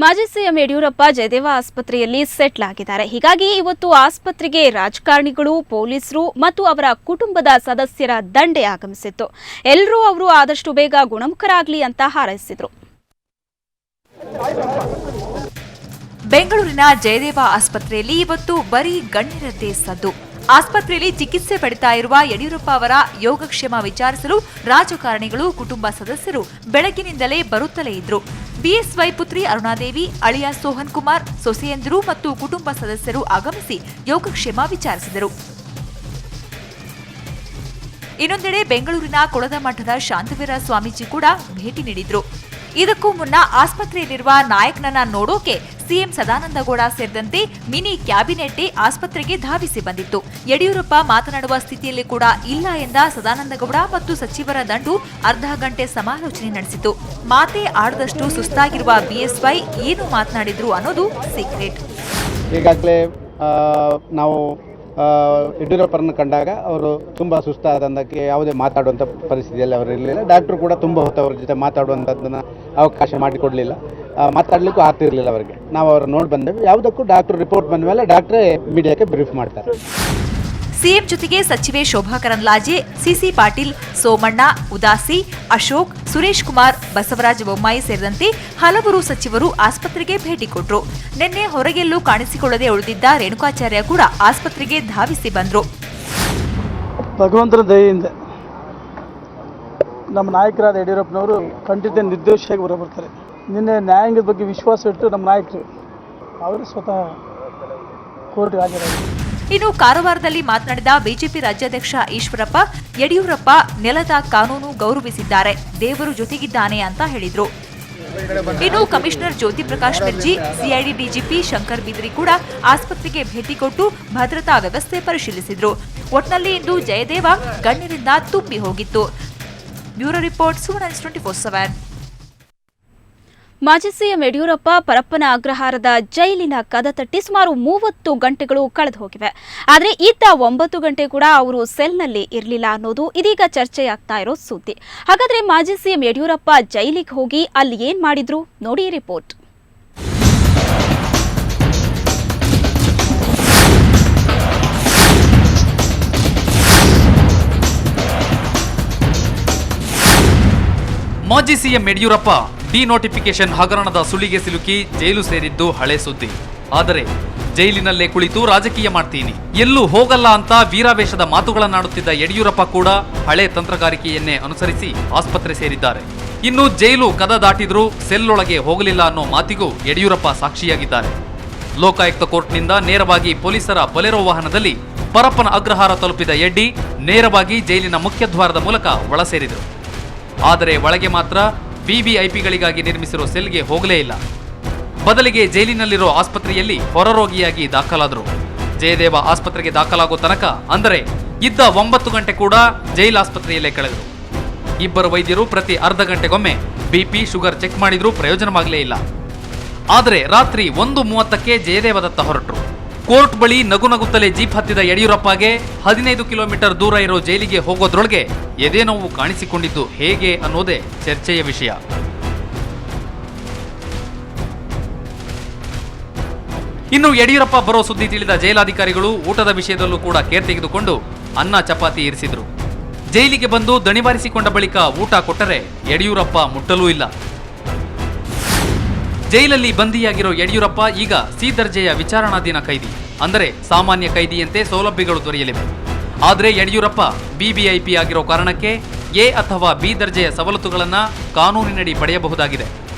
ಮಾಜಿ ಸಿಎಂ ಯಡಿಯೂರಪ್ಪ ಜಯದೇವ ಆಸ್ಪತ್ರೆಯಲ್ಲಿ ಸೆಟ್ಲ್ ಆಗಿದ್ದಾರೆ. ಹೀಗಾಗಿ ಇವತ್ತು ಆಸ್ಪತ್ರೆಗೆ ರಾಜಕಾರಣಿಗಳು, ಪೊಲೀಸರು ಮತ್ತು ಅವರ ಕುಟುಂಬದ ಸದಸ್ಯರ ದಂಡೆ ಆಗಮಿಸಿತ್ತು. ಎಲ್ಲರೂ ಅವರು ಆದಷ್ಟು ಬೇಗ ಗುಣಮುಖರಾಗಲಿ ಅಂತ ಹಾರೈಸಿದರು. ಬೆಂಗಳೂರಿನ ಜಯದೇವ ಆಸ್ಪತ್ರೆಯಲ್ಲಿ ಇವತ್ತು ಬರೀ ಗಣ್ಯರದ್ದೇ ಸದ್ದು. ಆಸ್ಪತ್ರೆಯಲ್ಲಿ ಚಿಕಿತ್ಸೆ ಪಡಿತಾ ಇರುವ ಯಡಿಯೂರಪ್ಪ ಅವರ ಯೋಗಕ್ಷೇಮ ವಿಚಾರಿಸಲು ರಾಜಕಾರಣಿಗಳು, ಕುಟುಂಬ ಸದಸ್ಯರು ಬೆಳಗಿನಿಂದಲೇ ಬರುತ್ತಲೇ ಇದ್ರು. ಬಿಎಸ್ವೈ ಪುತ್ರಿ ಅರುಣಾದೇವಿ, ಅಳಿಯ ಸೋಹನ್ ಕುಮಾರ್, ಸೊಸೆಯಂದಿರು ಮತ್ತು ಕುಟುಂಬ ಸದಸ್ಯರು ಆಗಮಿಸಿ ಯೋಗಕ್ಷೇಮ ವಿಚಾರಿಸಿದರು. ಇನ್ನೊಂದೆಡೆ ಬೆಂಗಳೂರಿನ ಕೊಳದ ಮಠದ ಶಾಂತವೀರ ಸ್ವಾಮೀಜಿ ಕೂಡ ಭೇಟಿ ನೀಡಿದ್ರು. ಇದಕ್ಕೂ ಮುನ್ನ ಆಸ್ಪತ್ರೆಯಲ್ಲಿರುವ ನಾಯಕನನ್ನ ನೋಡೋಕೆ ಸಿಎಂ ಸದಾನಂದಗೌಡ ಸೇರಿದಂತೆ ಮಿನಿ ಕ್ಯಾಬಿನೆಟ್ ಆಸ್ಪತ್ರೆಗೆ ಧಾವಿಸಿ ಬಂದಿತ್ತು. ಯಡಿಯೂರಪ್ಪ ಮಾತನಾಡುವ ಸ್ಥಿತಿಯಲ್ಲಿ ಕೂಡ ಇಲ್ಲ ಎಂದ ಸದಾನಂದಗೌಡ ಮತ್ತು ಸಚಿವರ ದಂಡು ಅರ್ಧ ಗಂಟೆ ಸಮಾಲೋಚನೆ ನಡೆಸಿತು. ಮಾತೇ ಆಡದಷ್ಟು ಸುಸ್ತಾಗಿರುವ ಬಿಎಸ್ವೈ ಏನು ಮಾತನಾಡಿದ್ರು ಅನ್ನೋದು ಸೀಕ್ರೆಟ್. ಈಗಾಗಲೇ ನಾವು ಯಡಿಯೂರಪ್ಪರನ್ನು ಕಂಡಾಗ ಅವರು ತುಂಬ ಸುಸ್ತಾದಂದಕ್ಕೆ ಯಾವುದೇ ಮಾತಾಡುವಂಥ ಪರಿಸ್ಥಿತಿಯಲ್ಲಿ ಅವರು ಇರಲಿಲ್ಲ. ಡಾಕ್ಟ್ರು ಕೂಡ ತುಂಬ ಹೊತ್ತು ಅವ್ರ ಜೊತೆ ಮಾತಾಡುವಂಥದ್ದನ್ನು ಅವಕಾಶ ಮಾಡಿಕೊಡಲಿಲ್ಲ, ಮಾತಾಡಲಿಕ್ಕೂ ಆಗ್ತಿರಲಿಲ್ಲ ಅವರಿಗೆ. ನಾವು ಅವರು ನೋಡಿ ಬಂದೇವೆ. ಯಾವುದಕ್ಕೂ ಡಾಕ್ಟ್ರು ರಿಪೋರ್ಟ್ ಬಂದ ಮೇಲೆ ಡಾಕ್ಟ್ರೇ ಮೀಡಿಯಾಕ್ಕೆ ಬ್ರೀಫ್ ಮಾಡ್ತಾರೆ. ಸಿಎಂ ಜೊತೆಗೆ ಸಚಿವೆ ಶೋಭಾ ಕರಂದ್ಲಾಜೆ, ಸಿಸಿ ಪಾಟೀಲ್, ಸೋಮಣ್ಣ, ಉದಾಸಿ, ಅಶೋಕ್, ಸುರೇಶ್ ಕುಮಾರ್, ಬಸವರಾಜ ಬೊಮ್ಮಾಯಿ ಸೇರಿದಂತೆ ಹಲವರು ಸಚಿವರು ಆಸ್ಪತ್ರೆಗೆ ಭೇಟಿ ಕೊಟ್ಟರು. ನಿನ್ನೆ ಹೊರಗೆಲ್ಲೂ ಕಾಣಿಸಿಕೊಳ್ಳದೆ ಉಳಿದಿದ್ದ ರೇಣುಕಾಚಾರ್ಯ ಕೂಡ ಆಸ್ಪತ್ರೆಗೆ ಧಾವಿಸಿ ಬಂದ್ರು. ಭಗವಂತನ ದಯೆಯಿಂದ ನಮ್ಮ ನಾಯಕರಾದ ಯಡಿಯೂರಪ್ಪನವರು ಖಂಡಿತ ನಿರ್ದೋಷಿಯಾಗಿ ಹೊರಬರ್ತಾರೆ. ನಿನ್ನೆ ನ್ಯಾಯಾಂಗದ ಬಗ್ಗೆ ವಿಶ್ವಾಸ ಇಟ್ಟು ನಮ್ಮ ನಾಯಕರು ಅವರು ಸ್ವತಃ ಕೋರ್ಟ್ಗೆ ಹಾಜರಾಗಿದ್ದಾರೆ. ಇನ್ನು ಕಾರವಾರದಲ್ಲಿ ಮಾತನಾಡಿದ ಬಿಜೆಪಿ ರಾಜ್ಯಾಧ್ಯಕ್ಷ ಈಶ್ವರಪ್ಪ, ಯಡಿಯೂರಪ್ಪ ನೆಲದ ಕಾನೂನು ಗೌರವಿಸಿದ್ದಾರೆ, ದೇವರು ಜೊತೆಗಿದ್ದಾನೆ ಅಂತ ಹೇಳಿದ್ರು. ಇನ್ನು ಕಮಿಷನರ್ ಜ್ಯೋತಿ ಪ್ರಕಾಶ್ ಮಿರ್ಜಿ, ಸಿಐಡಿ ಡಿಜಿಪಿ ಶಂಕರ್ ಬಿದ್ರಿ ಕೂಡ ಆಸ್ಪತ್ರೆಗೆ ಭೇಟಿ ಕೊಟ್ಟು ಭದ್ರತಾ ವ್ಯವಸ್ಥೆ ಪರಿಶೀಲಿಸಿದ್ರು. ಒಟ್ನಲ್ಲಿ ಇಂದು ಜಯದೇವ ಗಣ್ಯರಿಂದ ತುಂಬಿ ಹೋಗಿತ್ತು. ಬ್ಯೂರೋ ರಿಪೋರ್ಟ್, ಸುವರ್ಣ ನ್ಯೂಸ್ 24/7. ಮಾಜಿ ಸಿಎಂ ಯಡಿಯೂರಪ್ಪ ಪರಪ್ಪನ ಅಗ್ರಹಾರದ ಜೈಲಿನ ಕದ ತಟ್ಟಿ ಸುಮಾರು 30 ಗಂಟೆಗಳು ಕಳೆದು ಹೋಗಿವೆ. ಆದರೆ ಇದ್ದ 9 ಗಂಟೆ ಕೂಡ ಅವರು ಸೆಲ್ನಲ್ಲಿ ಇರಲಿಲ್ಲ ಅನ್ನೋದು ಇದೀಗ ಚರ್ಚೆಯಾಗ್ತಾ ಇರೋ ಸುದ್ದಿ. ಹಾಗಾದ್ರೆ ಮಾಜಿ ಸಿಎಂ ಯಡಿಯೂರಪ್ಪ ಜೈಲಿಗೆ ಹೋಗಿ ಅಲ್ಲಿ ಏನ್ ಮಾಡಿದ್ರು ನೋಡಿ ರಿಪೋರ್ಟ್. ಮಾಜಿ ಸಿಎಂ ಯಡಿಯೂರಪ್ಪ ಡಿನೋಟಿಫಿಕೇಶನ್ ಹಗರಣದ ಸುಳಿಗೆ ಸಿಲುಕಿ ಜೈಲು ಸೇರಿದ್ದು ಹಳೆ ಸುದ್ದಿ. ಆದರೆ ಜೈಲಿನಲ್ಲೇ ಕುಳಿತು ರಾಜಕೀಯ ಮಾಡ್ತೀನಿ, ಎಲ್ಲೂ ಹೋಗಲ್ಲ ಅಂತ ವೀರಾವೇಶದ ಮಾತುಗಳನ್ನಾಡುತ್ತಿದ್ದ ಯಡಿಯೂರಪ್ಪ ಕೂಡ ಹಳೆ ತಂತ್ರಗಾರಿಕೆಯನ್ನೇ ಅನುಸರಿಸಿ ಆಸ್ಪತ್ರೆ ಸೇರಿದ್ದಾರೆ. ಇನ್ನು ಜೈಲು ಕದ ದಾಟಿದ್ರೂ ಸೆಲ್ಲೊಳಗೆ ಹೋಗಲಿಲ್ಲ ಅನ್ನೋ ಮಾತಿಗೂ ಯಡಿಯೂರಪ್ಪ ಸಾಕ್ಷಿಯಾಗಿದ್ದಾರೆ. ಲೋಕಾಯುಕ್ತ ಕೋರ್ಟ್ನಿಂದ ನೇರವಾಗಿ ಪೊಲೀಸರ ಬೊಲೆರೋ ವಾಹನದಲ್ಲಿ ಪರಪ್ಪನ ಅಗ್ರಹಾರ ತಲುಪಿದ ಯಡ್ಡಿ ನೇರವಾಗಿ ಜೈಲಿನ ಮುಖ್ಯದ್ವಾರದ ಮೂಲಕ ಒಳ ಸೇರಿದರು. ಆದರೆ ಒಳಗೆ ಮಾತ್ರ ವಿವಿಐಪಿಗಳಿಗಾಗಿ ನಿರ್ಮಿಸಿರೋ ಸೆಲ್ಗೆ ಹೋಗಲೇ ಇಲ್ಲ. ಬದಲಿಗೆ ಜೈಲಿನಲ್ಲಿರೋ ಆಸ್ಪತ್ರೆಯಲ್ಲಿ ಹೊರರೋಗಿಯಾಗಿ ದಾಖಲಾದರು. ಜಯದೇವ ಆಸ್ಪತ್ರೆಗೆ ದಾಖಲಾಗೋ ತನಕ ಅಂದರೆ ಇದ್ದ 9 ಗಂಟೆ ಕೂಡ ಜೈಲ್ ಆಸ್ಪತ್ರೆಯಲ್ಲೇ ಕಳೆದರು. ಇಬ್ಬರು ವೈದ್ಯರು ಪ್ರತಿ ಅರ್ಧ ಗಂಟೆಗೊಮ್ಮೆ ಬಿಪಿ, ಶುಗರ್ ಚೆಕ್ ಮಾಡಿದ್ರೂ ಪ್ರಯೋಜನವಾಗಲೇ ಇಲ್ಲ. ಆದರೆ ರಾತ್ರಿ 1:30ಕ್ಕೆ ಜಯದೇವದತ್ತ ಹೊರಟರು. ಕೋರ್ಟ್ ಬಳಿ ನಗುನಗುತ್ತಲೇ ಜೀಪ್ ಹತ್ತಿದ ಯಡಿಯೂರಪ್ಪಗೆ 15 ಕಿಲೋಮೀಟರ್ ದೂರ ಇರೋ ಜೈಲಿಗೆ ಹೋಗೋದ್ರೊಳಗೆ ಎದೆ ನೋವು ಕಾಣಿಸಿಕೊಂಡಿದ್ದು ಹೇಗೆ ಅನ್ನೋದೇ ಚರ್ಚೆಯ ವಿಷಯ. ಇನ್ನು ಯಡಿಯೂರಪ್ಪ ಬರೋ ಸುದ್ದಿ ತಿಳಿದ ಜೈಲಾಧಿಕಾರಿಗಳು ಊಟದ ವಿಷಯದಲ್ಲೂ ಕೂಡ ಕೇರ್ ತೆಗೆದುಕೊಂಡು ಅನ್ನ ಚಪಾತಿ ಇರಿಸಿದ್ರು. ಜೈಲಿಗೆ ಬಂದು ದಣಿವಾರಿಸಿಕೊಂಡ ಬಳಿಕ ಊಟ ಕೊಟ್ಟರೆ ಯಡಿಯೂರಪ್ಪ ಮುಟ್ಟಲೂ ಇಲ್ಲ. ಜೈಲಲ್ಲಿ ಬಂದಿಯಾಗಿರೋ ಯಡಿಯೂರಪ್ಪ ಈಗ ಸಿ ದರ್ಜೆಯ ವಿಚಾರಣಾಧೀನ ಕೈದಿ, ಅಂದರೆ ಸಾಮಾನ್ಯ ಕೈದಿಯಂತೆ ಸೌಲಭ್ಯಗಳು ದೊರೆಯಲಿವೆ. ಆದರೆ ಯಡಿಯೂರಪ್ಪ ಬಿಬಿಐಪಿ ಆಗಿರೋ ಕಾರಣಕ್ಕೆ ಎ ಅಥವಾ ಬಿ ದರ್ಜೆಯ ಸವಲತ್ತುಗಳನ್ನು ಕಾನೂನಿನಡಿ ಪಡೆಯಬಹುದಾಗಿದೆ.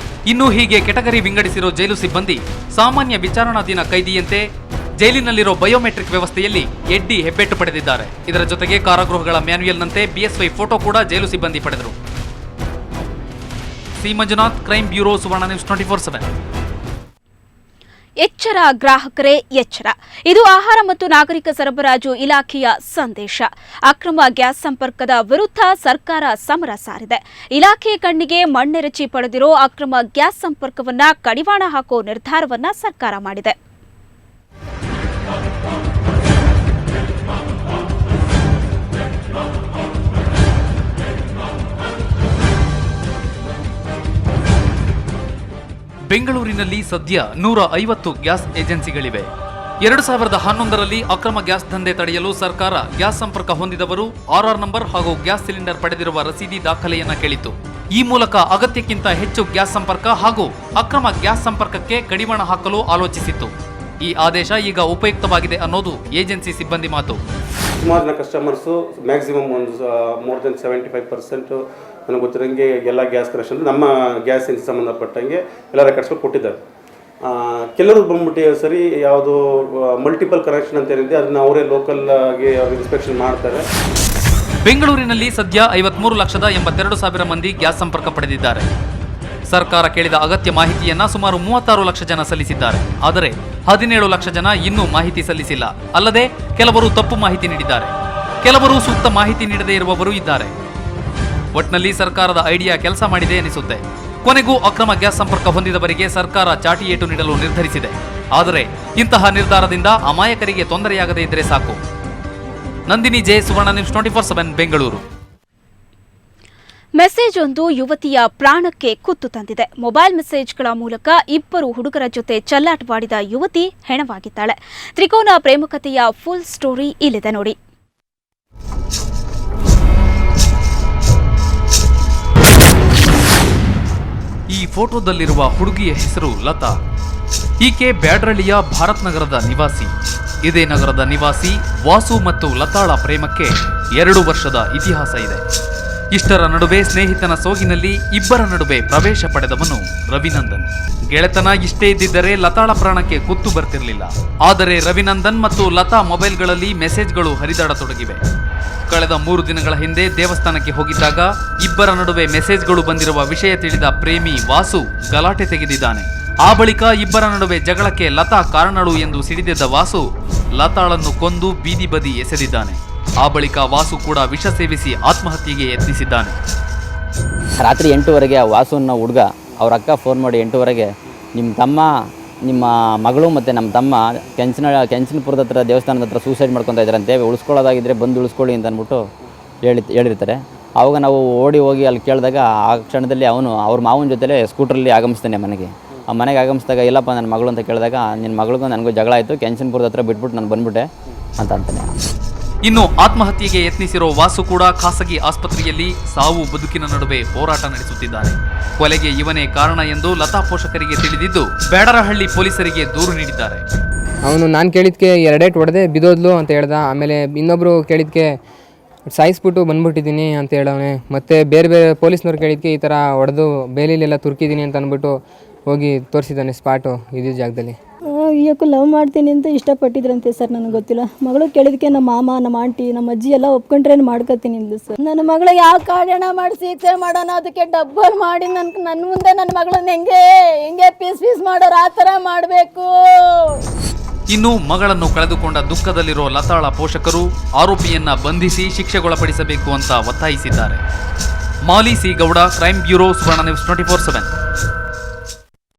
ಇನ್ನು ಹೀಗೆ ಕೆಟಗರಿ ವಿಂಗಡಿಸಿರೋ ಜೈಲು ಸಿಬ್ಬಂದಿ ಸಾಮಾನ್ಯ ವಿಚಾರಣಾಧೀನ ಕೈದಿಯಂತೆ ಜೈಲಿನಲ್ಲಿರೋ ಬಯೋಮೆಟ್ರಿಕ್ ವ್ಯವಸ್ಥೆಯಲ್ಲಿ ಎಡ್ಡಿ ಹೆಬ್ಬೆಟ್ಟು ಪಡೆದಿದ್ದಾರೆ. ಇದರ ಜೊತೆಗೆ ಕಾರಾಗೃಹಗಳ ಮ್ಯಾನ್ಯುಯಲ್ನಂತೆ ಬಿಎಸ್ವೈ ಫೋಟೋ ಕೂಡ ಜೈಲು ಸಿಬ್ಬಂದಿ ಪಡೆದರು. ಸಿ ಮಂಜುನಾಥ್, ಕ್ರೈಮ್ ಬ್ಯೂರೋ, ಸುವರ್ಣ ನ್ಯೂಸ್ 24/7. ಎಚ್ಚರ ಗ್ರಾಹಕರೇ ಎಚ್ಚರ, ಇದು ಆಹಾರ ಮತ್ತು ನಾಗರಿಕ ಸರಬರಾಜು ಇಲಾಖೆಯ ಸಂದೇಶ. ಅಕ್ರಮ ಗ್ಯಾಸ್ ಸಂಪರ್ಕದ ವಿರುದ್ಧ ಸರ್ಕಾರ ಸಮರ ಸಾರಿದೆ. ಇಲಾಖೆ ಕಣ್ಣಿಗೆ ಮಣ್ಣೆರಚಿ ಪಡೆದಿರೋ ಅಕ್ರಮ ಗ್ಯಾಸ್ ಸಂಪರ್ಕವನ್ನ ಕಡಿವಾಣ ಹಾಕೋ ನಿರ್ಧಾರವನ್ನ ಸರ್ಕಾರ ಮಾಡಿದೆ. ಬೆಂಗಳೂರಿನಲ್ಲಿ ಸದ್ಯ 150 ಗ್ಯಾಸ್ ಏಜೆನ್ಸಿಗಳಿವೆ. 2011ರಲ್ಲಿ ಅಕ್ರಮ ಗ್ಯಾಸ್ ದಂಧೆ ತಡೆಯಲು ಸರ್ಕಾರ ಗ್ಯಾಸ್ ಸಂಪರ್ಕ ಹೊಂದಿದವರು RR ನಂಬರ್ ಹಾಗೂ ಗ್ಯಾಸ್ ಸಿಲಿಂಡರ್ ಪಡೆದಿರುವ ರಸೀದಿ ದಾಖಲೆಯನ್ನ ಕೇಳಿತು. ಈ ಮೂಲಕ ಅಗತ್ಯಕ್ಕಿಂತ ಹೆಚ್ಚು ಗ್ಯಾಸ್ ಸಂಪರ್ಕ ಹಾಗೂ ಅಕ್ರಮ ಗ್ಯಾಸ್ ಸಂಪರ್ಕಕ್ಕೆ ಕಡಿವಾಣ ಹಾಕಲು ಆಲೋಚಿಸಿತ್ತು. ಈ ಆದೇಶ ಈಗ ಉಪಯುಕ್ತವಾಗಿದೆ ಅನ್ನೋದು ಏಜೆನ್ಸಿ ಸಿಬ್ಬಂದಿ ಮಾತು. ಸುಮಾರು ಜನ ಕಸ್ಟಮರ್ಸು ಮ್ಯಾಕ್ಸಿಮಮ್ ಒಂದು ಮೋರ್ ದೆನ್ 75% ನನಗೆ ಗೊತ್ತಿರೋಂಗೆ ಎಲ್ಲ ಗ್ಯಾಸ್ ಕನೆಕ್ಷನ್ ನಮ್ಮ ಗ್ಯಾಸ್ ಏಜೆನ್ಸಿ ಸಂಬಂಧಪಟ್ಟಂಗೆ ಎಲ್ಲ ರೆಕಾರ್ಡ್ಸ್ಗಳು ಕೊಟ್ಟಿದ್ದಾರೆ. ಕೆಲವರು ಬಂದ್ಬಿಟ್ಟು ಸರಿ ಯಾವುದು ಮಲ್ಟಿಪಲ್ ಕನೆಕ್ಷನ್ ಅಂತ ಏನಿದೆ ಅದನ್ನು ಅವರೇ ಲೋಕಲ್ ಆಗಿ ಇನ್ಸ್ಪೆಕ್ಷನ್ ಮಾಡ್ತಾರೆ. ಬೆಂಗಳೂರಿನಲ್ಲಿ ಸದ್ಯ 53,82,000 ಮಂದಿ ಗ್ಯಾಸ್ ಸಂಪರ್ಕ ಪಡೆದಿದ್ದಾರೆ. ಸರ್ಕಾರ ಕೇಳಿದ ಅಗತ್ಯ ಮಾಹಿತಿಯನ್ನ ಸುಮಾರು 36 ಲಕ್ಷ ಜನ ಸಲ್ಲಿಸಿದ್ದಾರೆ. ಆದರೆ 17 ಲಕ್ಷ ಜನ ಇನ್ನೂ ಮಾಹಿತಿ ಸಲ್ಲಿಸಿಲ್ಲ. ಅಲ್ಲದೆ ಕೆಲವರು ತಪ್ಪು ಮಾಹಿತಿ ನೀಡಿದ್ದಾರೆ, ಕೆಲವರು ಸೂಕ್ತ ಮಾಹಿತಿ ನೀಡದೇ ಇರುವವರು ಇದ್ದಾರೆ. ಒಟ್ನಲ್ಲಿ ಸರ್ಕಾರದ ಐಡಿಯಾ ಕೆಲಸ ಮಾಡಿದೆ ಎನಿಸುತ್ತೆ. ಕೊನೆಗೂ ಅಕ್ರಮ ಗ್ಯಾಸ್ ಸಂಪರ್ಕ ಹೊಂದಿದವರಿಗೆ ಸರ್ಕಾರ ಚಾಟಿ ಏಟು ನೀಡಲು ನಿರ್ಧರಿಸಿದೆ. ಆದರೆ ಇಂತಹ ನಿರ್ಧಾರದಿಂದ ಅಮಾಯಕರಿಗೆ ತೊಂದರೆಯಾಗದೇ ಇದ್ದರೆ ಸಾಕು. ನಂದಿನಿ ಜೆ, ಸುವರ್ಣ ನ್ಯೂಸ್ 24/7 ಬೆಂಗಳೂರು. ಮೆಸೇಜ್ ಒಂದು ಯುವತಿಯ ಪ್ರಾಣಕ್ಕೆ ಕುತ್ತು ತಂದಿದೆ. ಮೊಬೈಲ್ ಮೆಸೇಜ್ಗಳ ಮೂಲಕ 2 ಹುಡುಗರ ಜೊತೆ ಚೆಲ್ಲಾಟವಾಡಿದ ಯುವತಿ ಹೆಣವಾಗಿದ್ದಾಳೆ. ತ್ರಿಕೋನ ಪ್ರೇಮಕತೆಯ ಫುಲ್ ಸ್ಟೋರಿ ಇಲ್ಲಿದೆ ನೋಡಿ. ಈ ಫೋಟೋದಲ್ಲಿರುವ ಹುಡುಗಿಯ ಹೆಸರು ಲತಾ. ಈಕೆ ಬ್ಯಾಡ್ರಳ್ಳಿಯ ಭಾರತ್ ನಗರದ ನಿವಾಸಿ. ಇದೇ ನಗರದ ನಿವಾಸಿ ವಾಸು ಮತ್ತು ಲತಾಳ ಪ್ರೇಮಕ್ಕೆ 2 ವರ್ಷದ ಇತಿಹಾಸ ಇದೆ. ಇಷ್ಟರ ನಡುವೆ ಸ್ನೇಹಿತನ ಸೋಗಿನಲ್ಲಿ ಇಬ್ಬರ ನಡುವೆ ಪ್ರವೇಶ ಪಡೆದವನು ರವಿನಂದನ್. ಗೆಳೆತನ ಇಷ್ಟೇ ಇದ್ದಿದ್ದರೆ ಲತಾಳ ಪ್ರಾಣಕ್ಕೆ ಕುತ್ತು ಬರ್ತಿರಲಿಲ್ಲ. ಆದರೆ ರವಿನಂದನ್ ಮತ್ತು ಲತಾ ಮೊಬೈಲ್ಗಳಲ್ಲಿ ಮೆಸೇಜ್ಗಳು ಹರಿದಾಡತೊಡಗಿವೆ. ಕಳೆದ 3 ದಿನಗಳ ಹಿಂದೆ ದೇವಸ್ಥಾನಕ್ಕೆ ಹೋಗಿದ್ದಾಗ ಇಬ್ಬರ ನಡುವೆ ಮೆಸೇಜ್ಗಳು ಬಂದಿರುವ ವಿಷಯ ತಿಳಿದ ಪ್ರೇಮಿ ವಾಸು ಗಲಾಟೆ ತೆಗೆದಿದ್ದಾನೆ. ಆ ಬಳಿಕ ಇಬ್ಬರ ನಡುವೆ ಜಗಳಕ್ಕೆ ಲತಾ ಕಾರಣಳು ಎಂದು ಸಿಡಿದೆದ್ದ ವಾಸು ಲತಾಳನ್ನು ಕೊಂದು ಬೀದಿ ಬದಿ ಎಸೆದಿದ್ದಾನೆ. ಆ ಬಳಿಕ ವಾಸು ಕೂಡ ವಿಷ ಸೇವಿಸಿ ಆತ್ಮಹತ್ಯೆಗೆ ಯತ್ನಿಸಿದ್ದಾನೆ. ರಾತ್ರಿ 8:00ವರೆಗೆ ವಾಸುನ ಹುಡುಗ ಅವ್ರ ಅಕ್ಕ ಫೋನ್ ಮಾಡಿ 8:00ವರೆಗೆ ನಿಮ್ಮ ತಮ್ಮ, ನಿಮ್ಮ ಮಗಳು ಮತ್ತು ನಮ್ಮ ತಮ್ಮ ಕೆಂಚನಪುರದ ಹತ್ರ ದೇವಸ್ಥಾನದ ಹತ್ರ ಸೂಸೈಡ್ ಮಾಡ್ಕೊತಾ ಇದ್ದಾರಂತೆ, ಉಳಿಸ್ಕೊಳ್ಳೋದಾಗಿದ್ದರೆ ಬಂದು ಉಳಿಸ್ಕೊಳ್ಳಿ ಅಂತ ಅಂದ್ಬಿಟ್ಟು ಹೇಳಿರ್ತಾರೆ. ಆವಾಗ ನಾವು ಓಡಿ ಹೋಗಿ ಅಲ್ಲಿ ಕೇಳಿದಾಗ ಆ ಕ್ಷಣದಲ್ಲಿ ಅವನು ಅವ್ರ ಮಾವನ ಜೊತೆಲೇ ಸ್ಕೂಟ್ರಲ್ಲಿ ಆಗಮಿಸ್ತಾನೆ ಮನೆಗೆ. ಆ ಮನೆಗೆ ಆಗಮಿಸಿದಾಗ ಇಲ್ಲಪ್ಪ ನನ್ನ ಮಗಳು ಅಂತ ಕೇಳಿದಾಗ ನಿನ್ನ ಮಗಳಿಗೂ ನನಗೂ ಜಗಳ ಆಯಿತು, ಕೆಂಚನಪುರದ ಹತ್ರ ಬಿಟ್ಬಿಟ್ಟು ನಾನು ಬಂದ್ಬಿಟ್ಟೆ ಅಂತಾನೆ. ಇನ್ನು ಆತ್ಮಹತ್ಯೆಗೆ ಯತ್ನಿಸಿರೋ ವಾಸು ಕೂಡ ಖಾಸಗಿ ಆಸ್ಪತ್ರೆಯಲ್ಲಿ ಸಾವು ಬದುಕಿನ ನಡುವೆ ಹೋರಾಟ ನಡೆಸುತ್ತಿದ್ದಾನೆ. ಕೊಲೆಗೆ ಇವನೇ ಕಾರಣ ಎಂದು ಲತಾ ಪೋಷಕರಿಗೆ ತಿಳಿದಿದ್ದು ಬೇಡರಹಳ್ಳಿ ಪೊಲೀಸರಿಗೆ ದೂರು ನೀಡಿದ್ದಾರೆ. ಅವನು ನಾನು ಕೇಳಿದ್ಕೆ 2 ಏಟು ಹೊಡೆದೆ ಬಿದ್ದೋದ್ಲು ಅಂತ ಹೇಳ್ದ. ಆಮೇಲೆ ಇನ್ನೊಬ್ಬರು ಕೇಳಿದ್ಕೆ ಸಾಯಿಸ್ಬಿಟ್ಟು ಬಂದ್ಬಿಟ್ಟಿದ್ದೀನಿ ಅಂತ ಹೇಳವನೆ. ಮತ್ತು ಬೇರೆ ಪೊಲೀಸ್ನವ್ರು ಕೇಳಿದ್ಕೆ ಈ ಥರ ಹೊಡೆದು ಬೇಲಿಲೆಲ್ಲ ತುರ್ಕಿದ್ದೀನಿ ಅಂತ ಅಂದ್ಬಿಟ್ಟು ಹೋಗಿ ತೋರಿಸಿದ್ದಾನೆ ಸ್ಪಾಟು ಇದೇ ಜಾಗದಲ್ಲಿ. ಯಾಕೋ ಲವ್ ಮಾಡ್ತೀನಿ ಅಂತ ಇಷ್ಟಪಟ್ಟಿದ್ರಂತೆ ಸರ್, ನನಗೆ ಗೊತ್ತಿಲ್ಲ. ಮಗಳು ಕೇಳಿದಕ್ಕೆ ನಮ್ಮ ಮಾಮ, ನಮ್ಮ ಆಂಟಿ, ನಮ್ಮ ಅಜ್ಜಿ ಎಲ್ಲ ಒಪ್ಕೊಂಡ್ರೆ ಮಾಡ್ಕೋತೀನಿ ಅಂದು ಸರ್. ನನ್ನ ಮಗಳಿಗೆ ಯಾವ ಕಾರಣ ಮಾಡಿಸಿ ಈಚೆ ಮಾಡೋಣ, ಅದಕ್ಕೆ ಡಬ್ಬಲ್ ಮಾಡಿ ನನ್ನ ಮುಂದೆ ನನ್ನ ಮಗಳನ್ನ ಹೆಂಗೆ ಪೀಸ್ ಮಾಡೋರು ಆ ಥರ ಮಾಡಬೇಕು. ಇನ್ನು ಮಗಳನ್ನು ಕಳೆದುಕೊಂಡ ದುಃಖದಲ್ಲಿರೋ ಲತಾಳ ಪೋಷಕರು ಆರೋಪಿಯನ್ನ ಬಂಧಿಸಿ ಶಿಕ್ಷೆಗೊಳಪಡಿಸಬೇಕು ಅಂತ ಒತ್ತಾಯಿಸಿದ್ದಾರೆ. ಮಾಲಿ ಸಿ ಗೌಡ, ಕ್ರೈಮ್ ಬ್ಯೂರೋ, ಸುವರ್ಣ ನ್ಯೂಸ್ 24/7.